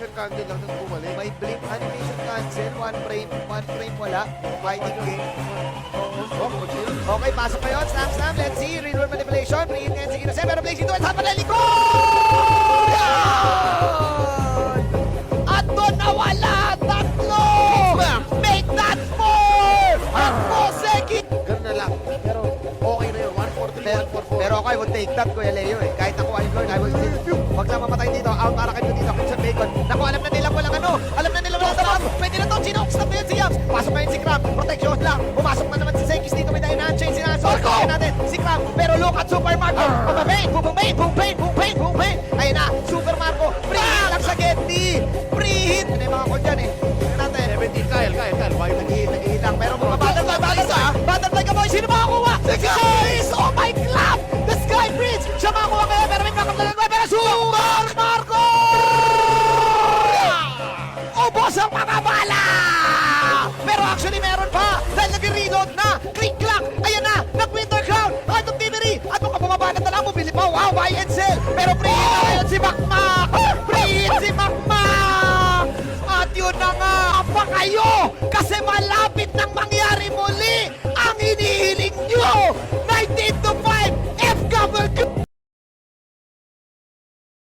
animation candle lang nung bumalik. May blink animation cancel, one frame wala. Fighting game. Okay, pasok kayo. Snap. Let's see. Real world manipulation. Bring in si Innocent. Pero placing to. At panali ko! At doon nawala! Tatlo! Make that four! At Koseki! Ganun na lang. Pero okay na yun. 143, 144. Pero okay, would take that, Kuya Leo eh. Kahit ako ay Lord, I will take it. Wag lang mamatay dito. Out para kayo dito. Crimson Bacon. Naku, alam na nila walang ano. Alam na nila walang sarap. Pwede na to. Chinooks na yun si Yams. Pasok na yun si Crab. Protection lang. Pumasok na naman si Sekis dito. May Diane Chain. Sinasok. Kaya natin si Crab. Pero look at Super Marco. Boom, pain. Ayun na. Super Marco. Free hit lang sa Getty. Free hit. Ano yung mga call dyan eh. Tingnan natin. 17, Kyle. Why Nag-iilang. Pero butterfly ka boy. Sino makakuha? Si Guys! Oh my God! The Sky Bridge! Siya makakuha kaya pero may backup na lang. Pero Super